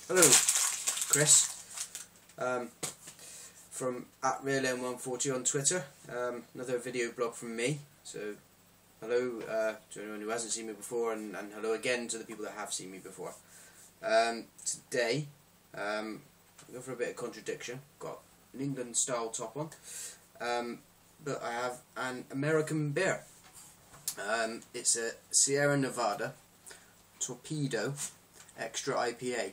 Hello, Chris, from @RealM140 on Twitter. Another video blog from me. So, hello to anyone who hasn't seen me before, and hello again to the people that have seen me before. Today, I'll go for a bit of contradiction. Got an England style top on, but I have an American beer. It's a Sierra Nevada Torpedo Extra IPA.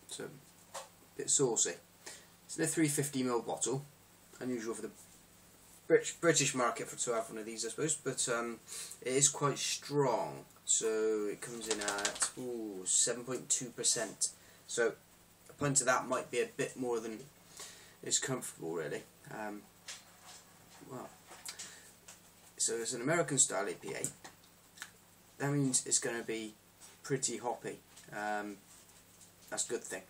So, a bit saucy. It's in a 350ml bottle, unusual for the British market to have one of these, I suppose, but it is quite strong. So it comes in at 7.2%. So a pint of that might be a bit more than is comfortable, really. Well, so it's an American style IPA. That means it's going to be pretty hoppy. That's a good thing,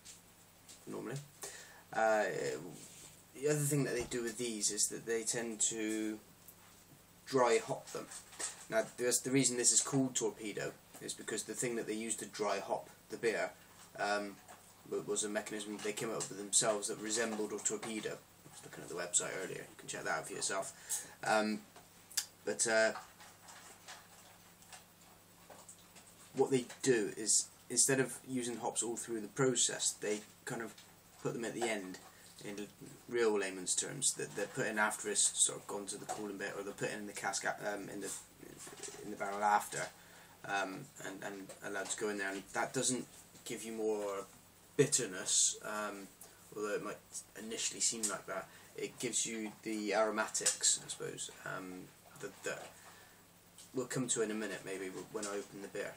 normally. The other thing that they do with these is that they tend to dry hop them. Now, the reason this is called Torpedo is because the thing that they used to dry hop the beer was a mechanism they came up with themselves that resembled a torpedo. I was looking at the website earlier, you can check that out for yourself. What they do is, instead of using hops all through the process, they kind of put them at the end. In real layman's terms, that they're put in after it's sort of gone to the cooling bit, or they're put in the cask in the barrel after, and allowed to go in there. And that doesn't give you more bitterness, although it might initially seem like that. It gives you the aromatics, I suppose, that we'll come to in a minute, maybe when I open the beer.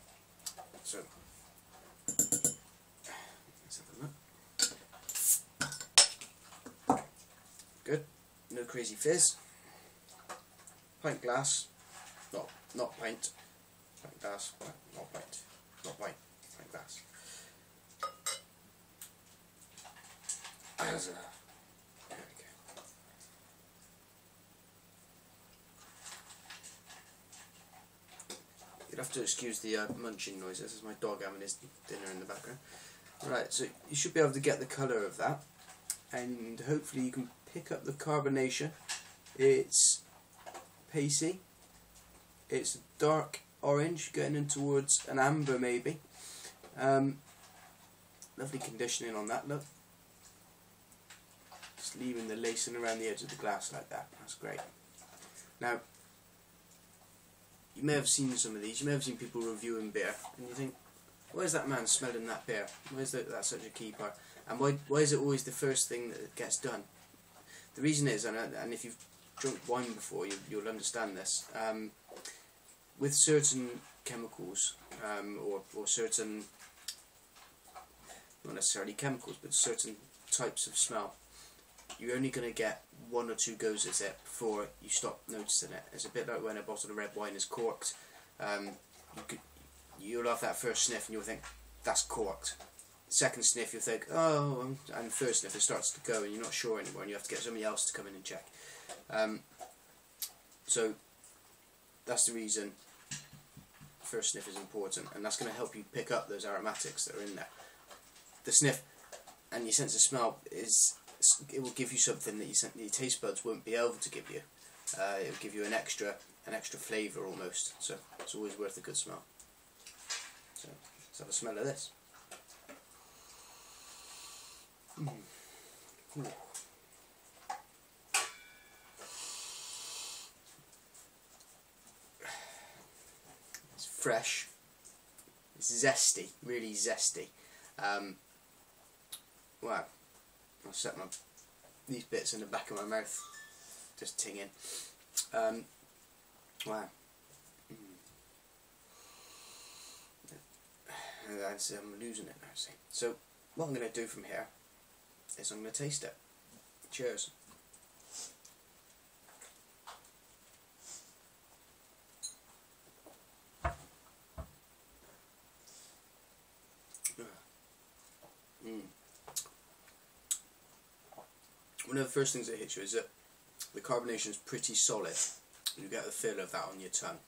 So let's have a look. Good, no crazy fizz. Pint glass, not pint. Pint glass, not pint, not pint. Pint glass. There we go. You'll have to excuse the munching noises. This is my dog having his dinner in the background. Right, so you should be able to get the colour of that, and hopefully you can pick up the carbonation. It's pacey. It's dark orange, getting in towards an amber maybe. Lovely conditioning on that, look. Just leaving the lacing around the edge of the glass like that. That's great. Now, you may have seen some of these. You may have seen people reviewing beer, and you think, where's that man smelling that beer? Where's that such a key part? And why is it always the first thing that gets done? The reason is, and if you've drunk wine before, you'll understand this. With certain chemicals, or certain, not necessarily chemicals, but certain types of smell, you're only going to get one or two goes at it before you stop noticing it. It's a bit like when a bottle of red wine is corked. You'll have that first sniff and you'll think, that's corked. Second sniff you'll think, oh, and first sniff it starts to go and you're not sure anymore, and you have to get somebody else to come in and check. So that's the reason first sniff is important, and that's going to help you pick up those aromatics that are in there. The sniff and your sense of smell it will give you something that your taste buds won't be able to give you. It will give you an extra flavour almost. So it's always worth a good smell. So let's have a smell of this. Ooh. It's fresh. It's zesty, really zesty. Wow, I'll set these bits in the back of my mouth, just tinging. Wow. I'm losing it now, see. So what I'm going to do from here is I'm going to taste it. Cheers. One of the first things that hits you is that the carbonation is pretty solid. You get the feel of that on your tongue.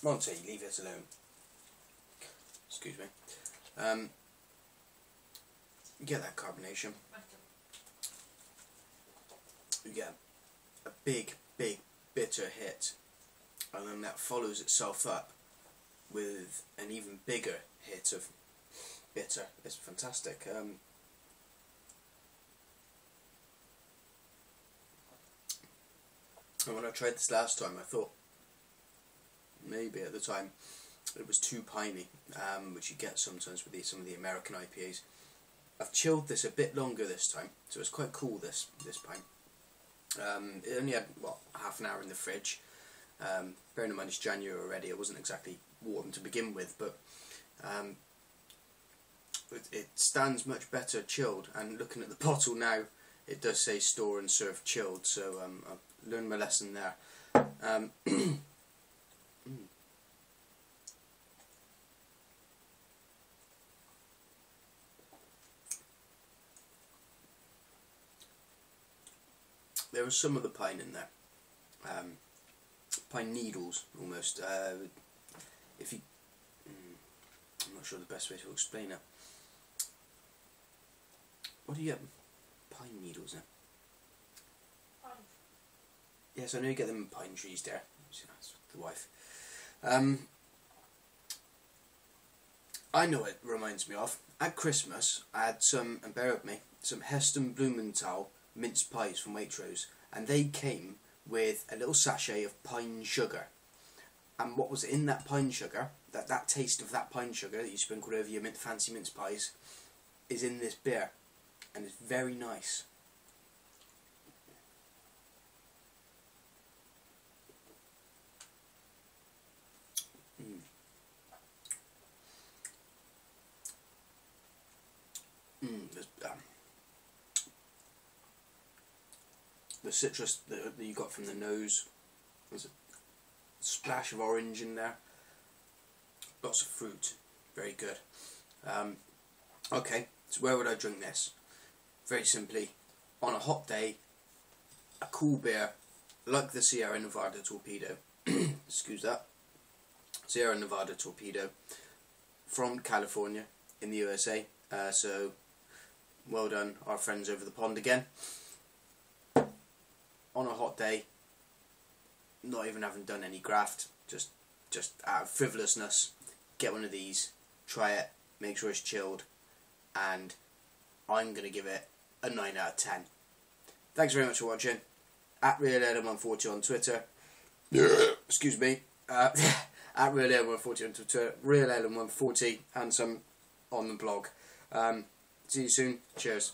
Monty, leave it alone. Excuse me. You get that carbonation. You get a big bitter hit, and then that follows itself up with an even bigger hit of bitter. It's fantastic. And when I tried this last time, I thought maybe at the time it was too piney, which you get sometimes with some of the American IPAs. I've chilled this a bit longer this time, so it's quite cool, this pint. It only had, what, half an hour in the fridge. Bearing in mind it's January already, it wasn't exactly warm to begin with, but it stands much better chilled, and looking at the bottle now, it does say store and serve chilled, so I've learned my lesson there. There was some of the pine in there, pine needles almost. If you, I'm not sure the best way to explain it. What do you get pine needles in? Pine. Yes, I know you get them in pine trees there. That's the wife. I know what it reminds me of. At Christmas, I had some, and bear with me, some Heston Blumenthal mince pies from Waitrose, and they came with a little sachet of pine sugar. And what was in that pine sugar, that taste of that pine sugar that you sprinkled over your fancy mince pies, is in this beer, and it's very nice. The citrus that you got from the nose, there's a splash of orange in there, lots of fruit, very good. Okay, so where would I drink this? Very simply, on a hot day, a cool beer like the Sierra Nevada Torpedo, excuse that, Sierra Nevada Torpedo from California in the USA, so well done our friends over the pond again. On a hot day, not even having done any graft, just out of frivolousness, get one of these, try it, make sure it's chilled, and I'm going to give it a 9 out of 10. Thanks very much for watching. At RealAlan140 on Twitter. Excuse me. At RealAlan140 on Twitter. RealAlan140 and some on the blog. See you soon. Cheers.